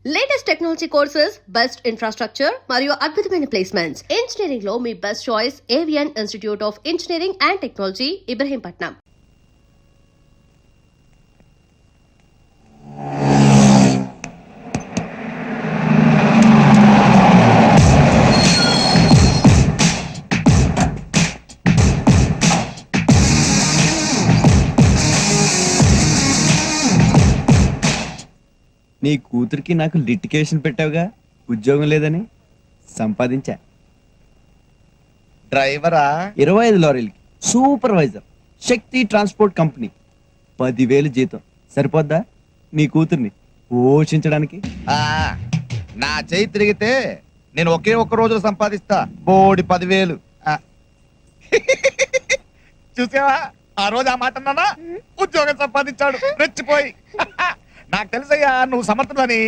Latest technology courses, best infrastructure మరియు అద్భుతమైన placements. Engineering లో మీ best choice Avian institute of engineering and technology, Ibrahimpatnam. నీ కూతురికి నాకు లిటికేషన్ పెట్టావుగా, ఉద్యోగం లేదని సంపాదించా. డ్రైవరా? 25 లారీలకి సూపర్వైజర్, శక్తి ట్రాన్స్పోర్ట్ కంపెనీ. 10,000 జీతం సరిపోద్దా నీ కూతుర్ని పోషించడానికి? నా చేయి తిరిగితే నేను ఒకే ఒక్క రోజులో సంపాదిస్తా బోడి 10,000. చూసావా ఆ రోజు ఆ మాట అన్నానా? ఉద్యోగం సంపాదించాడు రెచ్చిపోయి. నాకు తెలుసయ్యా నువ్వు సమర్థులని,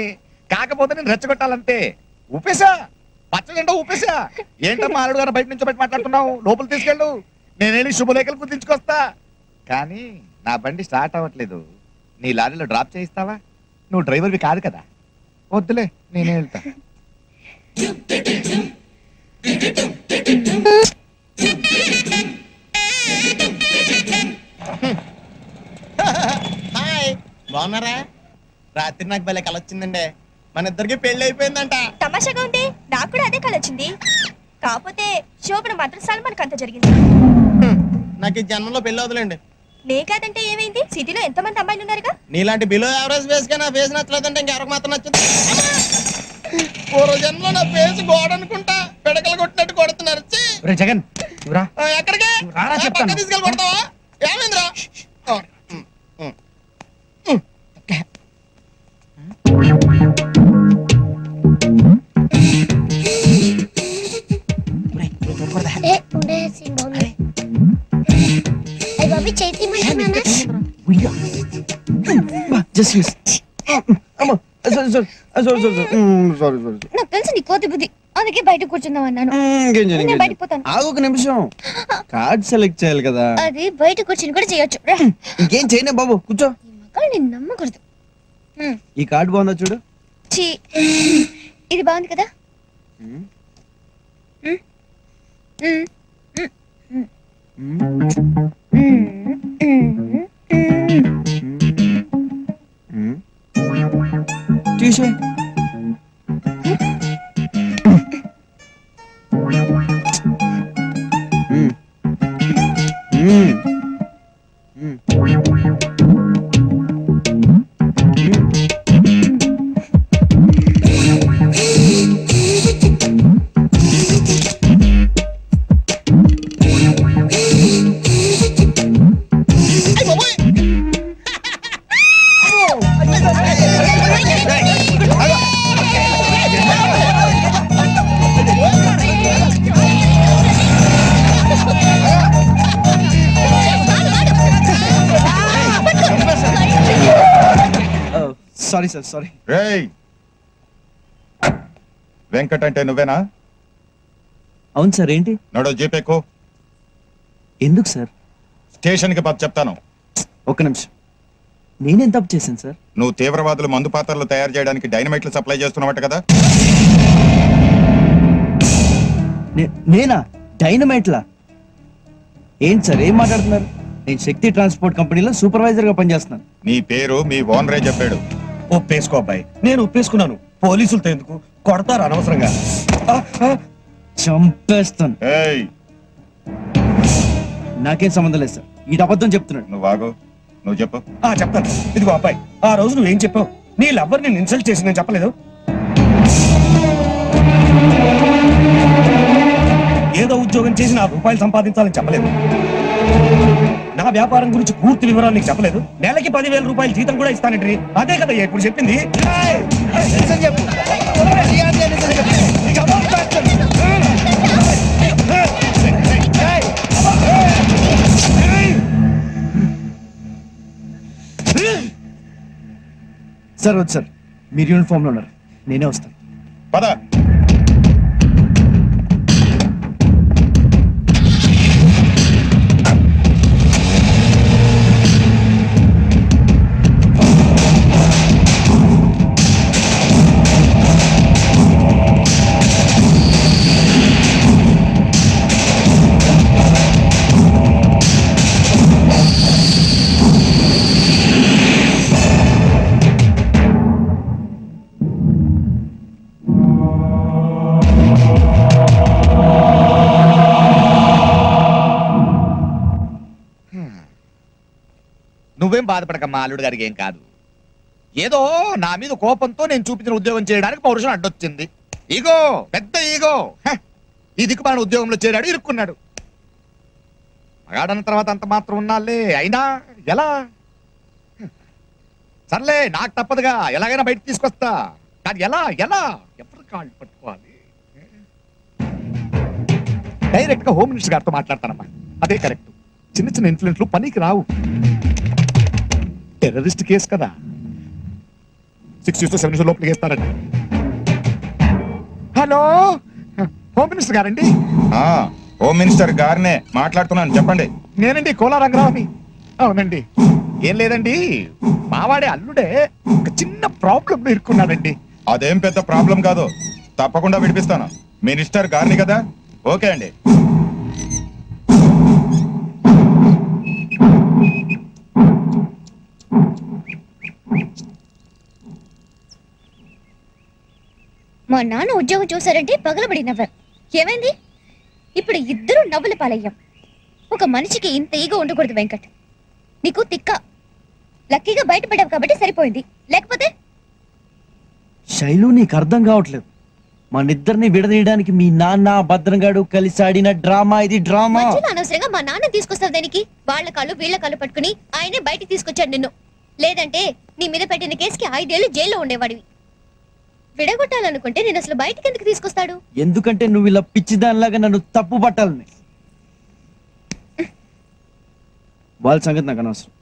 కాకపోతే నేను రెచ్చగొట్టాలంటే. ఊపేశా, పచ్చజెండా ఊపేశా. ఏంటమ్మా అల్లుడు గారు బయట నుంచి బయట మాట్లాడుతున్నావు? లోపల తీసుకెళ్ళు, నేనేమి శుభలేఖలు గుర్తించుకొస్తా. కానీ నా బండి స్టార్ట్ అవ్వట్లేదు. నీ లారీలో డ్రాప్ చేయిస్తావా? నువ్వు డ్రైవర్వి కాదు కదా. వద్దులే, నేనే వెళ్తా. హాయ్, బాగున్నారా? రాత్రి నాకు భలే కల వచ్చిందండి. మన ఇద్దరికి పెళ్లి అయిపోయిందంట. తమాషాగా ఉంది, నాకు కూడా అదే కల వచ్చింది. కాకపోతే శోభన మాత్రం సల్మాన్ అంత జరిగింది. నాకు ఈ జన్మలో పెళ్లి అవుతులేండి. నే కాదంటే ఏమైంది? సిటీలో ఎంతమంది అమ్మాయిలు ఉన్నారుగా. నీలాంటి బిలో యావరేజ్ ఫేస్ గా నా ఫేస్ నచ్చలేదంటే ఇంకెవరికి మాత్రం నచ్చుతుంది. పూర్వ జన్మలో నా ఫేస్ గోడ అనుకుంటా పిడకలు కొట్టినట్టు కొడుతున్నారు. జగన్ ఎక్కడికి తీసుకెళ్ళి కొడతావా? ఏమైందిరా? నాకు తెలుసు నీ కోతి బుద్ధి, అందుకే బయట కూర్చుందాం అన్నాను. ఆగు ఒక నిమిషం, కార్డ్ సెలెక్ట్ చేయాలి కదా. అది బయట కూర్చుని కూడా చేయొచ్చు. ఇంకేం చేయనే బాబు, కూర్చో. నేను నమ్మకూడదు. ఈ కార్డు బాగుందా చూడు. ఇది బాగుంది కదా. తీసే సారీ సార్, సారీ. రేయ్, వెంకట్ అంటే నువ్వేనా? అవును సార్. ఏంటి? నడో జీపేకో. ఎందుకు సార్? స్టేషన్ కి చెప్తాను. ఒక్క నిమిషం, నేనేం తప్పు చేశాను సార్? నువ్వు తీవ్రవాదులు మందు పాత్రలు తయారు చేయడానికి డైనమైట్లు సప్లై చేస్తున్నావట కదా. నేనా? డైనమైట్లా? ఏంటి సార్ ఏం మాట్లాడుతున్నారు? నేను శక్తి ట్రాన్స్పోర్ట్ కంపెనీలో సూపర్వైజర్ గా పనిచేస్తున్నాను. నీ పేరు మీ ఓనరే చెప్పాడు. ఒప్పేసుకో అబ్బాయి, నేను ఒప్పేసుకున్నాను. పోలీసులతో ఎందుకు కొడతారు అనవసరంగా? చంపేస్తాను. ఏయ్, నాకేం సంబంధం లేదు సార్, ఈ అబద్ధం చెప్తున్నాడు. నువ్వు ఆగు, నువ్వు చెప్పు. చెప్తాను. ఇదిగో అబ్బాయి, ఆ రోజు నువ్వేం చెప్పావు? నీ లవ్వర్ నేను ఇన్సల్ట్ చేసి నేను చెప్పలేదు. ఏదో ఉద్యోగం చేసి ₹4 సంపాదించాలని చెప్పలేదు. నా వ్యాపారం గురించి పూర్తి వివరాలు నీకు చెప్పలేదు. నెలకి ₹10,000 జీతం కూడా ఇస్తానంటే అదే కదా ఇప్పుడు చెప్పింది. సార్ వద్దు సార్, మీరు యూనిఫామ్ లో ఉన్నారు, నేనే వస్తాను. పద. అల్లుడు గారికి ఏం కాదు. ఏదో నా మీద కోపంతో నేను చూపించిన ఉద్యోగం చేయడానికి పౌరుషం అడ్డొచ్చింది. ఈగో, పెద్ద ఈగో. ఈ దిక్కుమాలిన ఉద్యోగంలో చేరాడు, ఇరుక్కున్నాడు. మగాడన్న తర్వాత అంత మాత్రం ఉన్నాలే, అయినా ఎలా? సర్లే, నాకు తప్పదుగా, ఎలాగైనా బయట తీసుకొస్తా. కానీ ఎలా ఎలా ఎవరు కాళ్ళు పట్టుకోవాలి? డైరెక్ట్ గా హోమ్ మినిస్టర్ గారితో మాట్లాడతానమ్మా, అదే కరెక్ట్. చిన్న చిన్న ఇన్ఫ్లుయెన్స్లు పనికి రావు. టెర్రరిస్ట్ కేసు కదా, 6 years to 7 years లోపలికి వేస్తారండి. హలో, హోమ్ మినిస్టర్ గారండి? హోమ్ మినిస్టర్ గారినే మాట్లాడుతున్నాను, చెప్పండి. నేనండి, కోలా రంగరావుని. అవునండి. ఏం లేదండి, మావాడే అల్లుడే ఒక చిన్న ప్రాబ్లం ఇరుక్కున్నాడండి. అదేం పెద్ద ప్రాబ్లం కాదు, తప్పకుండా విడిపిస్తాను. మినిస్టర్ గారిని కదా, ఓకే అండి. మా నాన్న ఉద్యోగం చూసారంటే పగలబడి నవ్వారు. ఏమైంది? ఇప్పుడు ఇద్దరు నవ్వుల పాలయ్యాం. ఒక మనిషికి ఇంత ఈగో ఉండకూడదు వెంకట్. నీకు తిక్క. లక్కీగా బయటపడ్డావు కాబట్టి సరిపోయింది, లేకపోతే శైలు నీకు అర్థం కావట్లేదు. మనిద్దరిని విడదీయడానికి మీ నాన్న భద్రంగాడు కలిసి ఆడిన డ్రామా ఇది, డ్రామా. మధ్యలో అనవసరంగా మా నాన్న తీసుకొస్తావు దానికి. వాళ్ళ కాళ్ళు వీళ్ళ కాళ్ళు పట్టుకుని ఆయనే బయటికి తీసుకొచ్చాడు నిన్ను. లేదంటే నీ మీద పెట్టిన కేసుకి 5 ఏళ్ళు జైల్లో ఉండేవాడివి. విడగొట్టాలనుకుంటే నేను అసలు బయటికి ఎందుకు తీసుకొస్తాడు? ఎందుకంటే నువ్వు ఇలా పిచ్చిదానిలాగా నన్ను తప్పు పట్టాలని. వాళ్ళ సంగతి నాకు అనవసరం.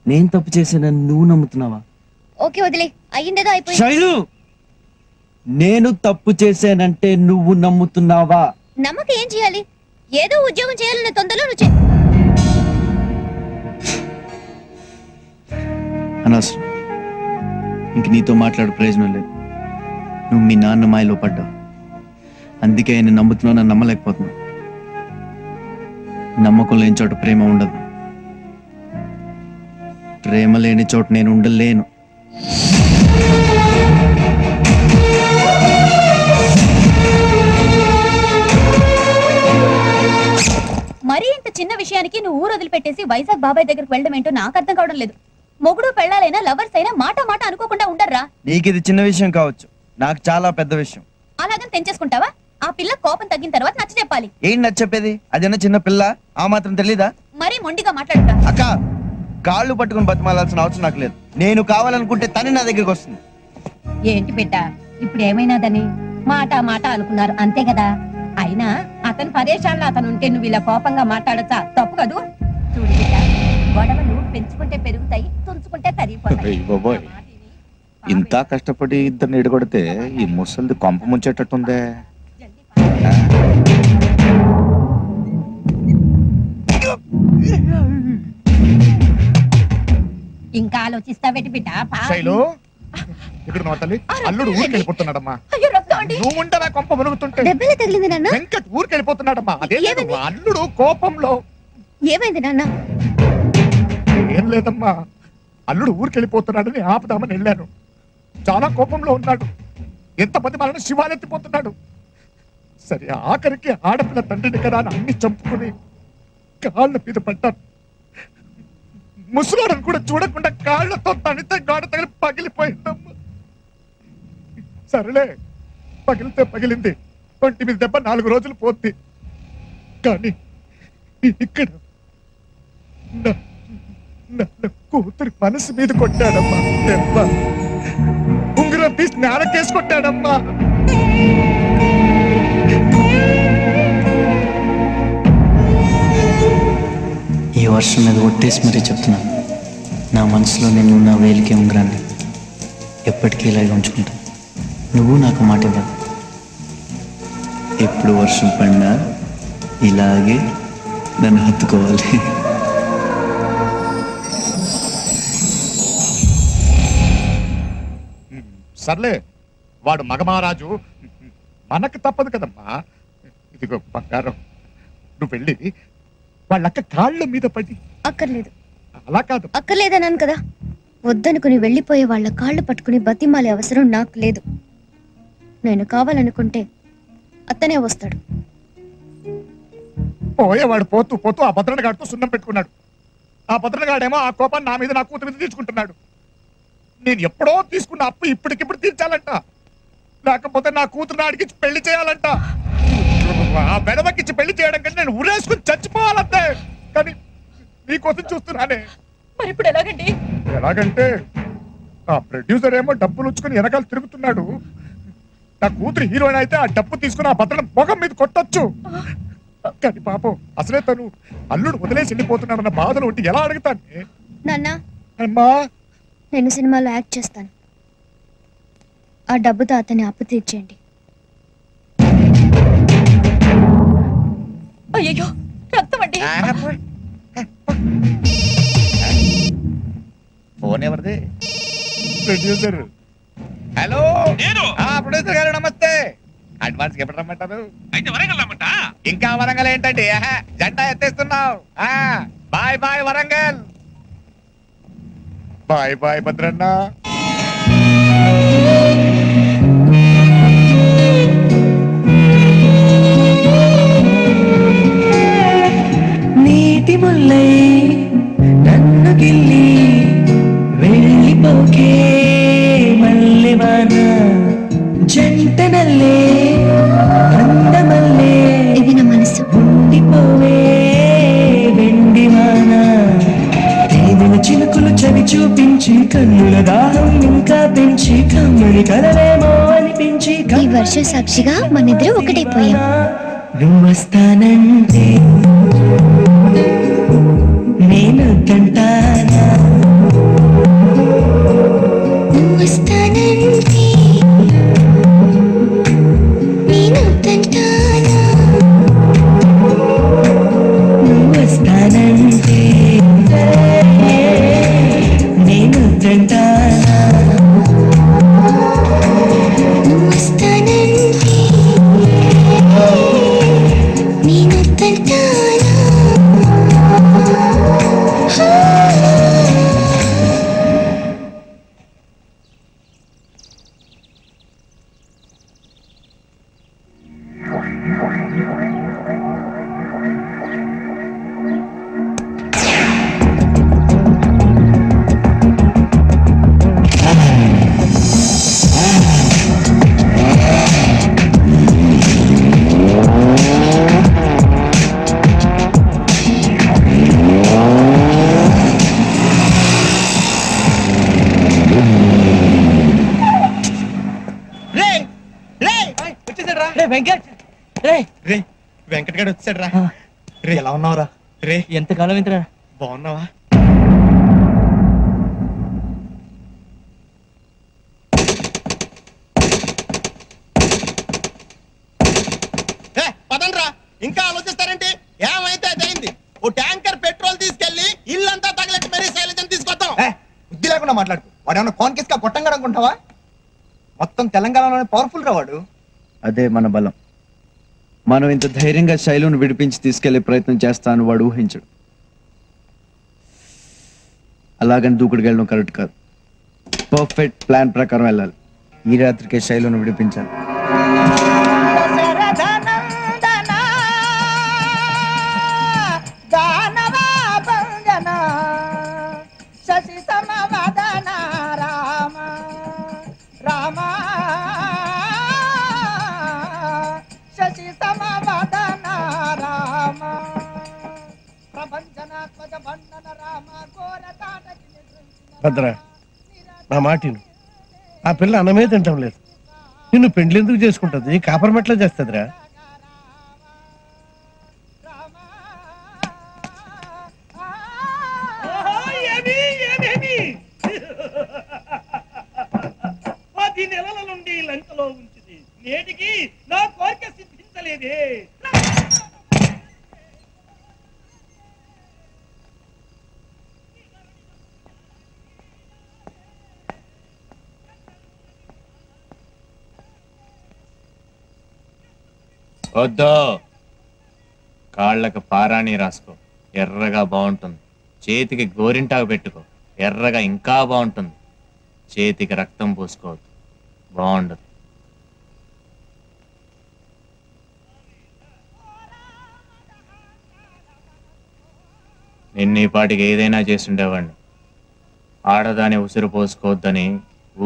నేను తప్పు చేశానని నువ్వు నమ్ముతున్నావా? ఓకే వదిలే, అయ్యిందేదో అయిపోయింది. శైలు, నేను తప్పు చేశానంటే నువ్వు నమ్ముతున్నావా? నమ్మక ఏం చేయాలి? ఏదో ఉద్యోగం చేయాలన్న తొందరలో నువ్వు అనవసరం. ఇంక నీతో మాట్లాడు ప్రయోజనం లేదు. నువ్వు మీ నాన్న మాయలో పడ్డావు, అందుకే ఆయన నమ్ముతున్నావు, నన్ను నమ్మలేకపోతున్నావు. నమ్మకం లేని చోట ప్రేమ ఉండదు, ప్రేమ లేని చోట నేను ఉండలేను. మరీ ఇంత చిన్న విషయానికి నువ్వు ఊరు వదిలిపెట్టేసి వైజాగ్ బాబాయ్ దగ్గరికి వెళ్ళడం ఏంటో నాకు అర్థం కావడం లేదు. మొగుడు పెళ్ళాలైనా లవర్స్ అయినా మాట మాట అనుకోకుండా ఉండర్రా. నీకు ఇది చిన్న విషయం కావచ్చు, నాకు చాలా పెద్ద విషయం. అలాగని తెంచేసుకుంటావా? ఆ పిల్ల కోపం తగ్గిన తర్వాత నచ్చ చెప్పాలి. ఏం నచ్చప్పేది? అదేనా చిన్న పిల్ల, ఆ మాత్రం తెలీదా? మరీ మొండిగా మాట్లాడతా. అక్క, కాళ్ళు పట్టుకుని బతిమాలాల్సిన అవసరం నాకు లేదు. నేను కావాలనుకుంటే తనే నా దగ్గరికి వస్తుంది. ఏంటి బిడ్డ, ఇప్పుడు ఏమైనాదని మాట మాట అనుకున్నారు అంతే కదా. అయినా అతను పరేషాన్లో అతను ఉంటే నువ్వు ఇలా కోపంగా మాట్లాడచ్చా? తప్పు కదూ. చూడు బిడ్డ, గొడవలు పెంచుకుంటే పెరుగుతాయి, తుంచుకుంటే తరిగిపోతాయి. అయ్య బాబోయ్, ఇంత కష్టపడి ఇద్దరిని ఎడగొడితే ఈ ముసలిది కొంప ముంచేటట్టుందే. ఇంకా ఆలోచిస్తావేటి బిడ్డ? శైలు, ఇక్కడ నా తల్లి, అల్లుడు ఊరికి వెళ్ళిపోతున్నాడమ్మా. అయ్యో రక్తం అండి. నువ్వు ఉండవా కొంప మునుగుతుంటే? దెబ్బలే తగిలింది నాన్న. వెంకట్ ఊరికి వెళ్ళిపోతున్నాడమ్మా. అదే లేదు, ఏమైంది? అల్లుడు కోపంలో. ఏమైంది నాన్న? ఏం లేదమ్మా, అల్లుడు ఊరికి వెళ్ళిపోతున్నాడని ఆపుదామని వెళ్ళాను. చాలా కోపంలో ఉన్నాడు. ఎంతమంది మనల్ని శివాలెత్తిపోతున్నాడు. సరే, ఆఖరికి ఆడపిల్ల తండ్రిని కదా అని అన్ని చంపుకుని కాళ్ళ మీద పడ్డాను. ముసలాడని కూడా చూడకుండా కాళ్ళతో తనితే గాడ తగిలి పగిలిపోయిందమ్మా. సరేలే, పగిలితే పగిలింది. ఒంటి మీద దెబ్బ 4 రోజులు పోద్ది. కానీ ఇక్కడ నా కూతురి మనసు మీద కొట్టాడమ్మా దెబ్బ. ఉంగరం తీసి నేలకేసి కొట్టాడమ్మా. ఈ వర్షం మీద ఒట్టేసి మరీ చెప్తున్నాను, నా మనసులో నేను నా వేలికి ఉంగరాన్ని ఎప్పటికీ ఇలాగే ఉంచుకుంటాను. నువ్వు నాకు మాట ఇవ్వాలి. ఎప్పుడు వర్షం పడినా ఇలాగే నన్ను హత్తుకోవాలి. సర్లే, వాడు మగమహారాజు, మనకు తప్పదు కదమ్మా. ఇదిగో బంగారం, నువ్వు వెళ్ళి వాళ్ళక్క కాళ్ళ మీద పడి. అక్కర్లేదు. అలా కాదు. అక్కర్లేదన్నాను కదా. వద్దనుకుని వెళ్ళిపోయే వాళ్ళ కాళ్ళు పట్టుకుని బతిమాలే అవసరం నాకు లేదు. నేను కావాలనుకుంటే అతనే వస్తాడు. పోయేవాడు పోతూ పోతూ ఆ భద్రత గారితో సున్నం పెట్టుకున్నాడు. ఆ భద్రగాడేమో ఆ కోపాన్ని నా మీద నా కూతురు మీద తీసుకుంటున్నాడు. నేను ఎప్పుడో తీసుకున్న అప్పు ఇప్పటికిప్పుడు తీర్చాలంట, లేకపోతే నా కూతురు అడిగించి పెళ్లి చేయాలంట. ఆ బెడవకిచ్చి పెళ్లి చేయడం కంటే నేను ఉరేసుకుని చచ్చిపోవాలంతే. కానీ నీకోసం చూస్తున్నానే. మరి ఇప్పుడు ఎలాగండి? ఎలాగంటే ఆ ప్రొడ్యూసర్ ఏమో డబ్బులు ఉంచుకుని వెనకాల తిరుగుతున్నాడు. నా కూతురు హీరోయిన్ అయితే ఆ డబ్బు తీసుకుని ఆ భద్రం మొగం మీద కొట్టొచ్చు. కానీ పాపం అసలే తను అల్లుడు వదిలేసి వెళ్ళిపోతున్నాడన్న బాధలు ఉంటే ఎలా అడుగుతాను? నాన్న, అమ్మా నేను సినిమాలో యాక్ట్ చేస్తాను. ఆ డబ్బుతో అతని అప్పు తీర్చేయండి. అయ్యో రక్తం అండి. ఫోన్ ఎవరిది? ప్రొడ్యూసర్. హలో, ప్రొడ్యూసర్ గారు నమస్తే. అడ్వాన్స్ ఎప్పుడు రమ్మంటారు? అయితే వరంగల్ రమ్మంట. ఇంకా వరంగల్ ఏంటండి, జెండా ఎత్తేస్తున్నావు. Bye bye Warangal. Bye bye Bhadranna. నీటి ముల్లై నన్ను గిల్లి వెళ్ళిపోకే మల్లెవాన జంటనల్లే అందమల్లే ఇది నా మనసు. ఉండిపోవే వెండివాన తేనెల చినుకులు చవి చూపించి కన్నుల దాహం ఇంకా పెంచి కమ్మని కలవేమో అనిపించి ఈ వర్షం సాక్షిగా మనిద్దరం ఒకటైపోయాం. నువ్వొస్తానంటే నేను కంటానా, వస్తానంటే నేను తంటానా, నువ్వొస్తానంటే నేను కంటానా, వస్తానంటే నేను తంటానా. వెంకట్ గారు వచ్చాడు రా. రే ఎలా ఉన్నావురా? రే ఎంతకాలం ఇంతరా బాగున్నావా? పదండ్రా, ఇంకా ఆలోచిస్తారేంటి? ఏమైతే అదైంది. ఓ ట్యాంకర్ పెట్రోల్ తీసుకెళ్లి ఇల్లంతా తగలెట్టి మరీ శైలజని తీసుకొద్దాం. బుద్ధి లేకుండా మాట్లాడు. వాడు ఏమన్నా కాన్కిస్ గా కొట్టంగా అనుకుంటావా? మొత్తం తెలంగాణలోనే పవర్ఫుల్ రా వాడు. అదే మన బలం. మనం ఇంత ధైర్యంగా శైలును విడిపించి తీసుకెళ్లే ప్రయత్నం చేస్తాను వాడు ఊహించడు. అలాగని దూకుడుకి వెళ్ళడం కరెక్ట్ కాదు. పర్ఫెక్ట్ ప్లాన్ ప్రకారం వెళ్ళాలి. ఈ రాత్రికే శైలును విడిపించాలి. భద్ర, నా మాటిను. ఆ పిల్ల అన్నమే తింటాం లేదు. నిన్ను పెండ్లి ఎందుకు చేసుకుంటుంది? కాపర్ మెట్లా చేస్తుందిరా. పది నెలల నుండి లంకలో ఉంచింది, నేటికి నా కోరిక సిద్ధించలేదే. వద్దు, కాళ్ళకు పారాణి రాసుకో, ఎర్రగా బాగుంటుంది. చేతికి గోరింటాకు పెట్టుకో, ఎర్రగా ఇంకా బాగుంటుంది. చేతికి రక్తం పూసుకోవద్దు, బాగుండదు. నిన్న ఈ పాటికి ఏదైనా చేస్తుండేవాడిని. ఆడదాని ఉసిరు పోసుకోవద్దని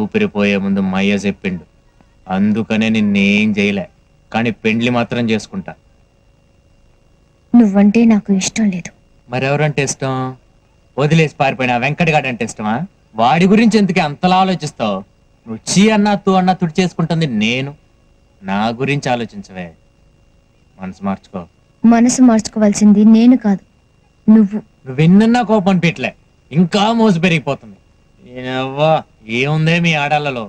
ఊపిరిపోయే ముందు మయ్య చెప్పిండు. అందుకనే నిన్నేం చేయలే, కానీ పెండ్లి మాత్రం చేసుకుంటా. నువ్వంటే నాకు ఇష్టం లేదు. మరెవరంటే ఇష్టం? వదిలేసి పారిపోయిన వెంకటగాడు అంటే ఇష్టమా? వాడి గురించి ఎందుకే అంతలా ఆలోచిస్తావు? నువ్వు చీ అన్నా తూ అన్నా తుడి చేసుకుంటుంది నేను. నా గురించి ఆలోచించవే. మనసు మార్చుకో. మనసు మార్చుకోవాల్సింది నేను కాదు, నువ్వు. నువ్వు ఎన్నన్నా కోపం పెట్టలే, ఇంకా మోసు పెరిగిపోతుంది. ఏవ్వా, ఏముందే మీ ఆడాళ్ళలో?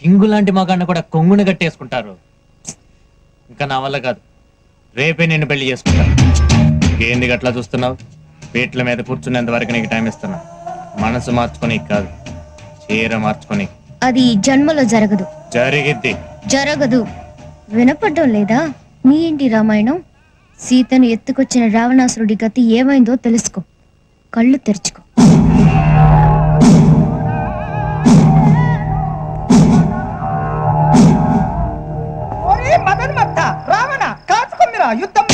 కింగు లాంటి మగాన్ని కూడా కొంగుని కట్టేసుకుంటారు. ఇంకా నా వల్ల కాదు, రేపే నేను పెళ్లి చేసుకుంటా. ఏంది గట్లా చూస్తున్నావు? పీట్ల మీద కూర్చునేంత వరకు నీకు టైం ఇస్తున్నా. మనసు మార్చుకోనీకి కాదు, చీర మార్చుకోనీకి. అది ఈ జన్మలో జరగదు. జరిగిద్ది. జరగదు. వినపడ్డం లేదా మీ ఇంటి రామాయణం? సీతను ఎత్తుకొచ్చిన రావణాసురుడి గతి ఏమైందో తెలుసుకో, కళ్ళు తెరుచుకో. రావణ కాచుకుందిరా యుద్ధం.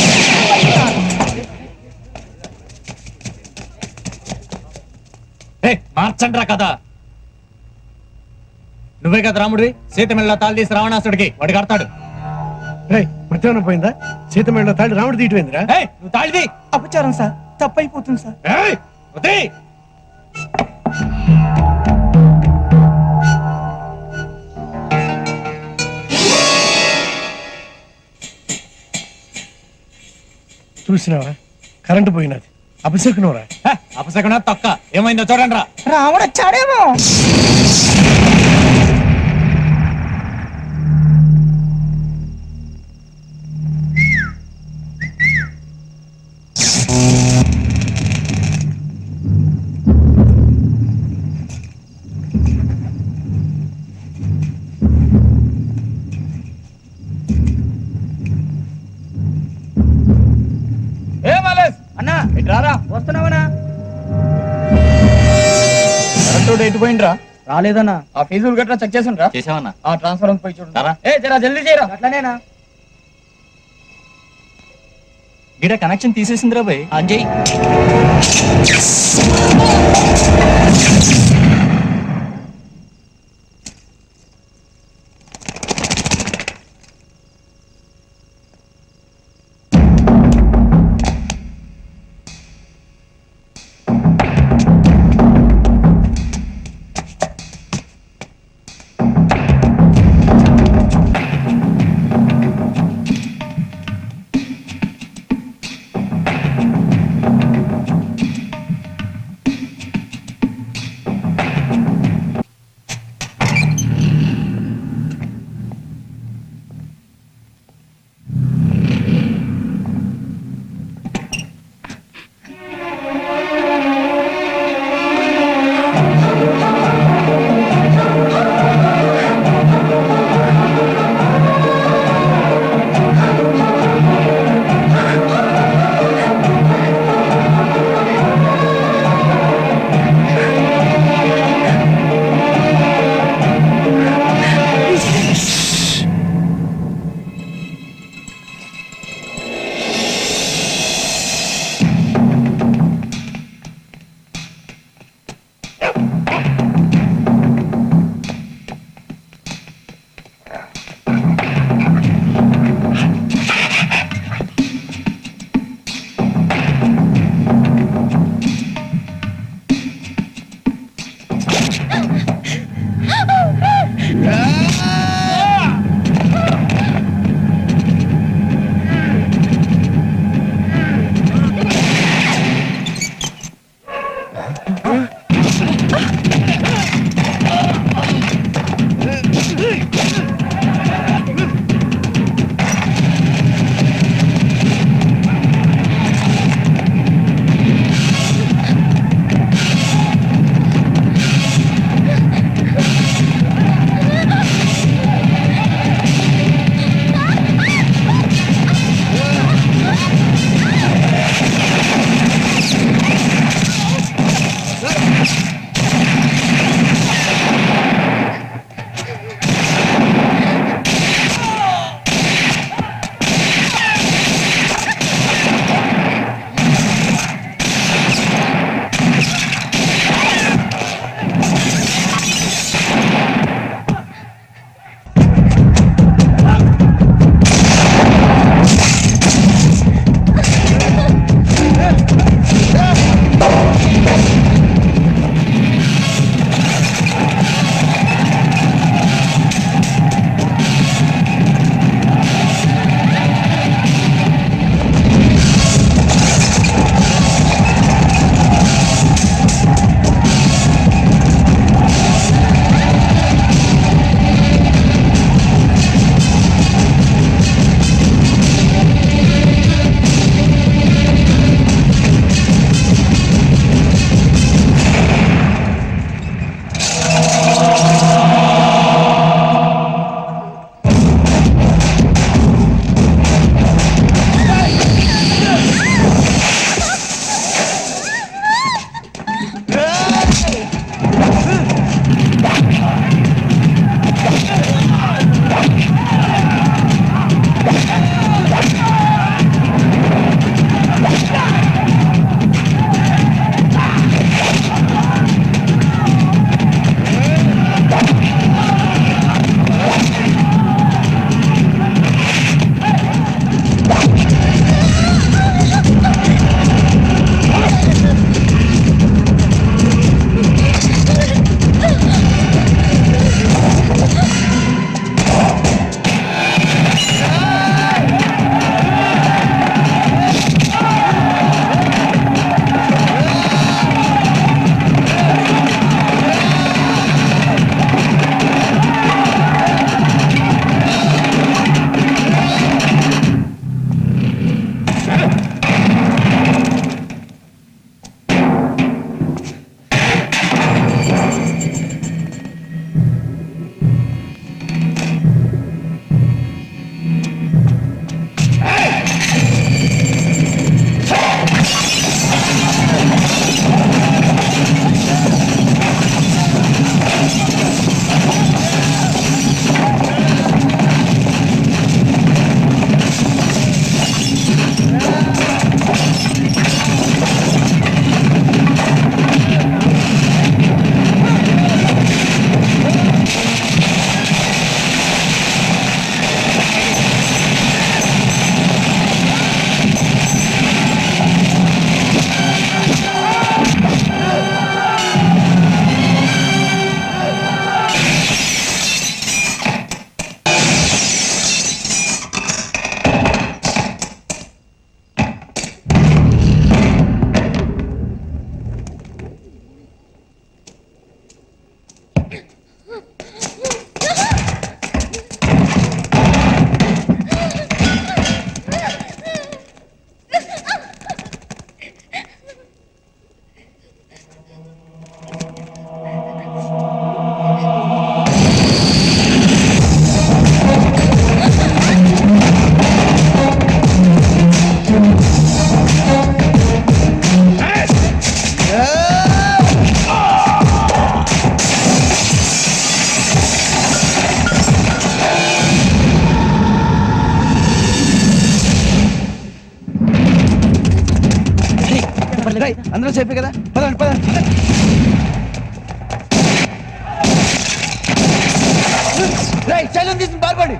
మార్చండ్రా కదా. నువ్వే కదా రాముడివి, సీత మెళ్ళ తాళి తీసి రావణాసుడికి వాడికి కడతాడు. మధ్యాహ్నం పోయిందా? సీతమేళ్ళ తాళి రాముడు తీయటమైందిరా? నువ్వు తాళిది. అపచారం సార్, తప్పైపోతుంది సార్. చూసినావా, కరెంటు పోయినది. అపశకునవరా? అపశకున తొక్క. ఏమైందో చూడండి రా. రావణ వచ్చాడేమో. అన్నా ఇటు రారా, వస్తున్నావనా? కరెక్ట్ ఎటు పోయిండ్రా? రాలేదన్నా. ఆ ఫీజులు గట్రా చెక్ చేసిండ్రా? చేసావన్నా? ఆ ట్రాన్స్ఫర్ అంతా పోయి చూడండి. జరా జల్దీ చేయరా. అట్లనేనా? గిడ కనెక్షన్ తీసేసిందిరా భయ్. అంజయ్ రేయ్ అందరూ చెప్పే కదా పదండి పదండి రేయ్ శైలం తీసుకుని పారిపోండి